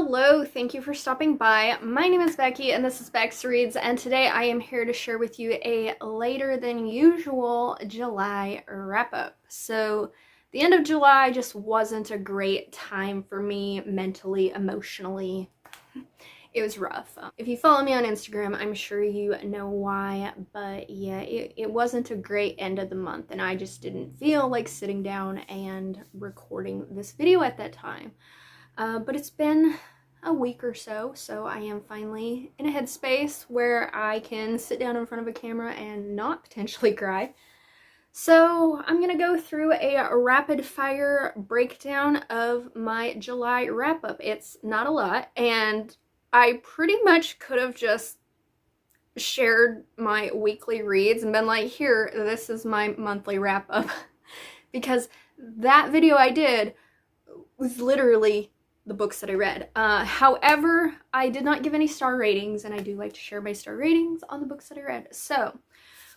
Hello, thank you for stopping by. My name is Becky and this is Bex Reads, and today I am here to share with you a later than usual July wrap-up. So the end of July just wasn't a great time for me mentally, emotionally. It was rough. If you follow me on Instagram, I'm sure you know why, but yeah, it wasn't a great end of the month, and I just didn't feel like sitting down and recording this video at that time. But it's been a week or so, so I am finally in a headspace where I can sit down in front of a camera and not potentially cry. So I'm gonna go through a rapid fire breakdown of my July wrap-up. It's not a lot, and I pretty much could have just shared my weekly reads and been like, here, this is my monthly wrap-up, because that video I did was literally the books that I read. However, I did not give any star ratings, and I do like to share my star ratings on the books that I read. So,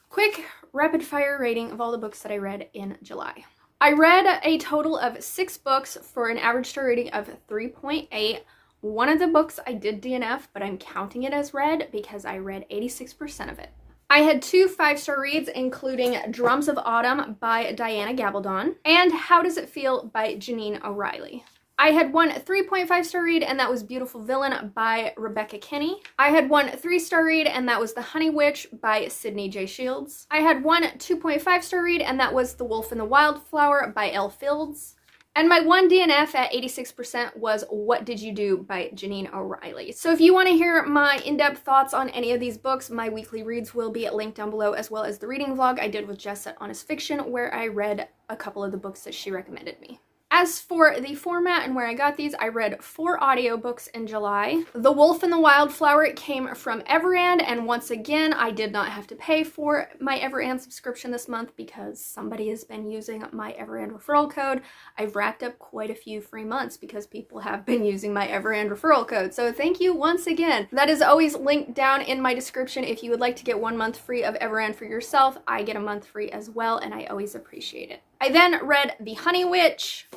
quick rapid fire rating of all the books that I read in July. I read a total of 6 books for an average star rating of 3.8. One of the books I did DNF, but I'm counting it as read because I read 86% of it. I had 2 5-star reads, including Drums of Autumn by Diana Gabaldon and How Does It Feel by Janine O'Reilly. I had one 3.5-star read, and that was Beautiful Villain by Rebecca Kinney. I had one 3-star read, and that was The Honey Witch by Sydney J. Shields. I had one 2.5-star read, and that was The Wolf and the Wildflower by Elle Fields. And my one DNF at 86% was What Did You Do by Janine O'Reilly. So if you want to hear my in-depth thoughts on any of these books, my weekly reads will be linked down below, as well as the reading vlog I did with Jess at Honest Fiction, where I read a couple of the books that she recommended me. As for the format and where I got these, I read 4 audiobooks in July. The Wolf and the Wildflower came from Everand, and once again, I did not have to pay for my Everand subscription this month because somebody has been using my Everand referral code. I've racked up quite a few free months because people have been using my Everand referral code. So thank you once again. That is always linked down in my description. If you would like to get 1 month free of Everand for yourself, I get a month free as well, and I always appreciate it. I then read The Honey Witch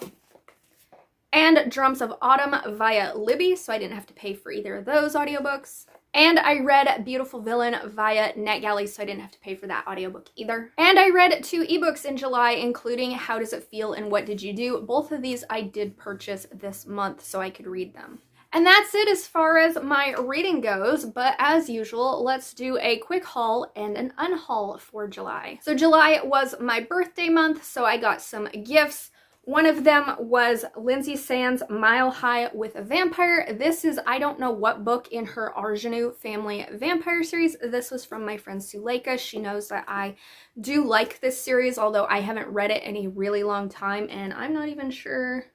and Drums of Autumn via Libby, so I didn't have to pay for either of those audiobooks. And I read Beautiful Villain via NetGalley, so I didn't have to pay for that audiobook either. And I read 2 ebooks in July, including How Does It Feel and What Did You Do? Both of these I did purchase this month so I could read them. And that's it as far as my reading goes, but as usual, let's do a quick haul and an unhaul for July. So July was my birthday month, so I got some gifts. One of them was Lindsay Sands' Mile High with a Vampire. This is, I don't know what book in her Arjanu family vampire series. This was from my friend Suleika. She knows that I do like this series, although I haven't read it in a really long time, and I'm not even sure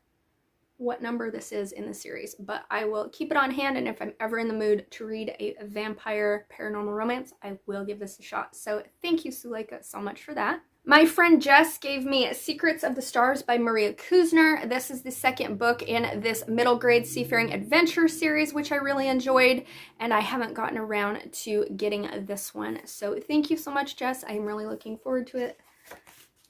what number this is in the series, but I will keep it on hand, and if I'm ever in the mood to read a vampire paranormal romance, I will give this a shot. So thank you, Suleika, so much for that. My friend Jess gave me Secrets of the Stars by Maria Kuzner. This is the 2nd book in this middle grade seafaring adventure series, which I really enjoyed, and I haven't gotten around to getting this one. So thank you so much, Jess. I am really looking forward to it.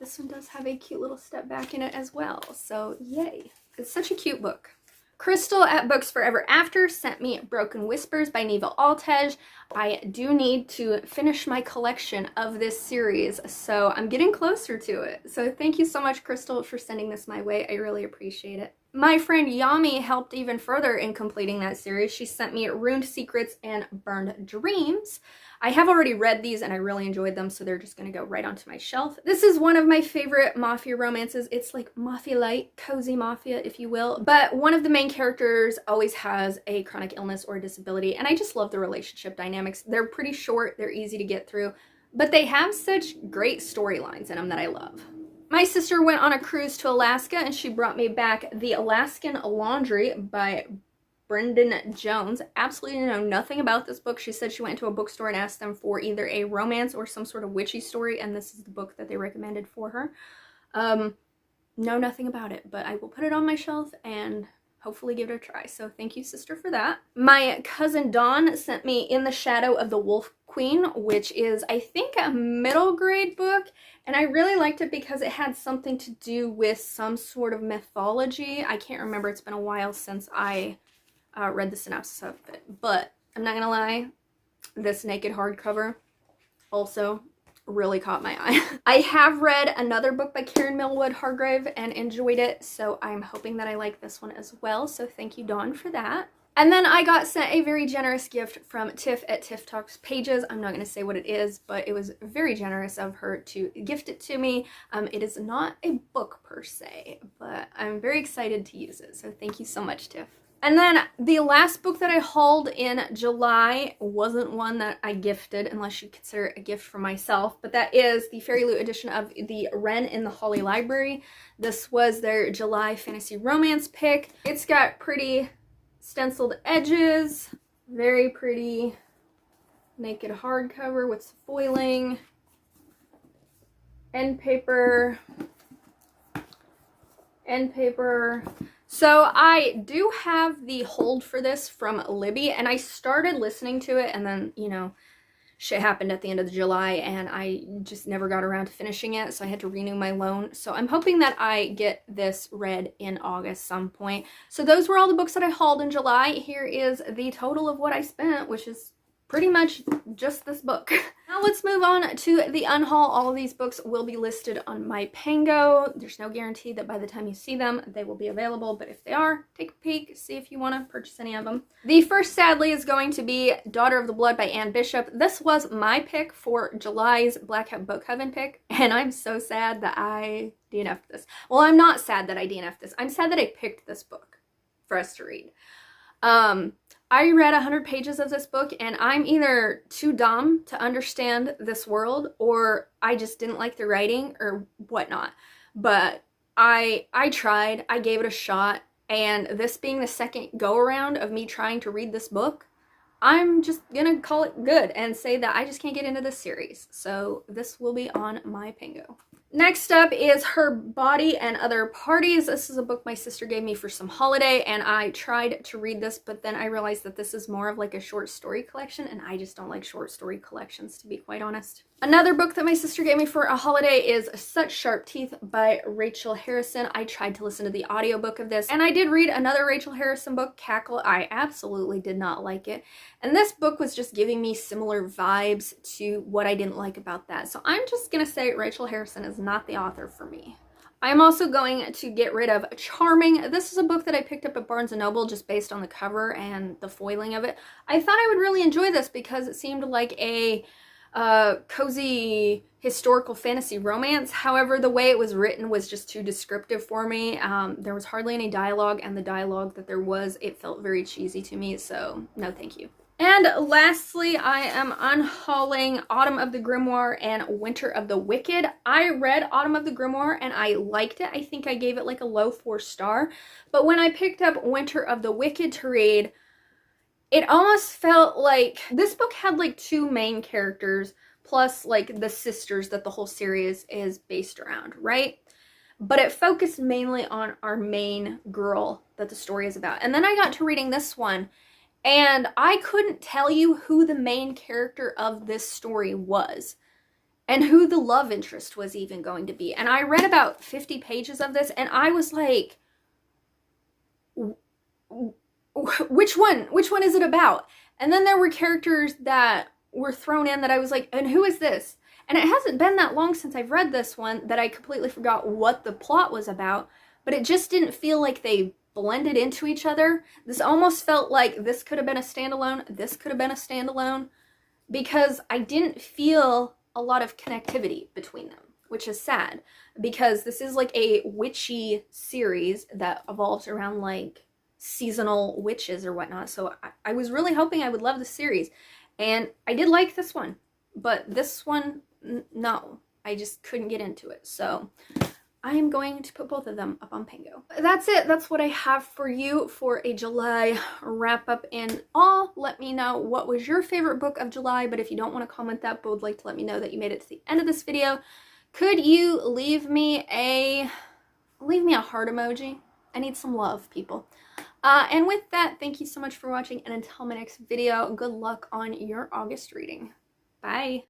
This one does have a cute little step back in it as well, so yay. It's such a cute book. Crystal at Books Forever After sent me Broken Whispers by Neva Altej. I do need to finish my collection of this series, so I'm getting closer to it. So thank you so much, Crystal, for sending this my way. I really appreciate it. My friend Yami helped even further in completing that series. She sent me Ruined Secrets and Burned Dreams. I have already read these and I really enjoyed them, so they're just going to go right onto my shelf. This is one of my favorite mafia romances. It's like mafia light, cozy mafia, if you will. But one of the main characters always has a chronic illness or disability, and I just love the relationship dynamics. They're pretty short, they're easy to get through, but they have such great storylines in them that I love. My sister went on a cruise to Alaska, and she brought me back The Alaskan Laundry by Brendan Jones. Absolutely know nothing about this book. She said she went to a bookstore and asked them for either a romance or some sort of witchy story, and this is the book that they recommended for her. Know nothing about it, but I will put it on my shelf and hopefully give it a try. So thank you, sister, for that. My cousin Dawn sent me In the Shadow of the Wolf Queen, which is, I think, a middle grade book, and I really liked it because it had something to do with some sort of mythology. I can't remember. It's been a while since I read the synopsis of it. But I'm not gonna lie, this naked hardcover also really caught my eye. I have read another book by Karen Millwood Hargrave and enjoyed it, so I'm hoping that I like this one as well. So thank you, Dawn, for that. And then I got sent a very generous gift from Tiff at Tiff Talks Pages. I'm not going to say what it is, but it was very generous of her to gift it to me. It is not a book per se, but I'm very excited to use it. So thank you so much, Tiff. And then the last book that I hauled in July wasn't one that I gifted, unless you consider it a gift for myself, but that is the Fairy Loot edition of the Wren in the Holly Library. This was their July fantasy romance pick. It's got pretty stenciled edges, very pretty naked hardcover with foiling, end paper. So I do have the hold for this from Libby, and I started listening to it, and then, you know, shit happened at the end of July, and I just never got around to finishing it, so I had to renew my loan. So I'm hoping that I get this read in August some point. So those were all the books that I hauled in July. Here is the total of what I spent, which is pretty much just this book. Now let's move on to the unhaul. All of these books will be listed on my Pango. There's no guarantee that by the time you see them, they will be available, but if they are, take a peek, see if you want to purchase any of them. The first, sadly, is going to be Daughter of the Blood by Anne Bishop. This was my pick for July's Black Hat Book Heaven pick, and I'm so sad that I DNF'd this. Well, I'm not sad that I DNF'd this. I'm sad that I picked this book for us to read. I read 100 pages of this book, and I'm either too dumb to understand this world, or I just didn't like the writing, or whatnot. But I tried, I gave it a shot, and this being the second go-around of me trying to read this book, I'm just gonna call it good and say that I just can't get into this series. So this will be on my Pango. Next up is Her Body and Other Parties. This is a book my sister gave me for some holiday, and I tried to read this, but then I realized that this is more of like a short story collection, and I just don't like short story collections, to be quite honest. Another book that my sister gave me for a holiday is Such Sharp Teeth by Rachel Harrison. I tried to listen to the audiobook of this, and I did read another Rachel Harrison book, Cackle. I absolutely did not like it. And this book was just giving me similar vibes to what I didn't like about that. So I'm just gonna say Rachel Harrison is not the author for me. I'm also going to get rid of Charming. This is a book that I picked up at Barnes & Noble just based on the cover and the foiling of it. I thought I would really enjoy this because it seemed like a cozy historical fantasy romance. However, the way it was written was just too descriptive for me. There was hardly any dialogue, and the dialogue that there was, it felt very cheesy to me, so no thank you. And lastly, I am unhauling Autumn of the Grimoire and Winter of the Wicked. I read Autumn of the Grimoire and I liked it. I think I gave it like a low 4-star. But when I picked up Winter of the Wicked to read, it almost felt like this book had like 2 main characters plus like the sisters that the whole series is based around, right? But it focused mainly on our main girl that the story is about. And then I got to reading this one, and I couldn't tell you who the main character of this story was and who the love interest was even going to be. And I read about 50 pages of this, and I was like, which one is it about? And then there were characters that were thrown in that I was like, and who is this? And it hasn't been that long since I've read this one that I completely forgot what the plot was about, but it just didn't feel like they blended into each other. This almost felt like this could have been a standalone, this could have been a standalone, because I didn't feel a lot of connectivity between them, which is sad, because this is like a witchy series that evolves around like seasonal witches or whatnot. So I was really hoping I would love the series, and I did like this one, but this one, no, I just couldn't get into it. So I am going to put both of them up on Pango. That's it. That's what I have for you for a July wrap up in all. Let me know what was your favorite book of July, but if you don't want to comment that but would like to let me know that you made it to the end of this video, could you leave me a heart emoji? I need some love, people. And with that, thank you so much for watching, and until my next video, good luck on your August reading. Bye.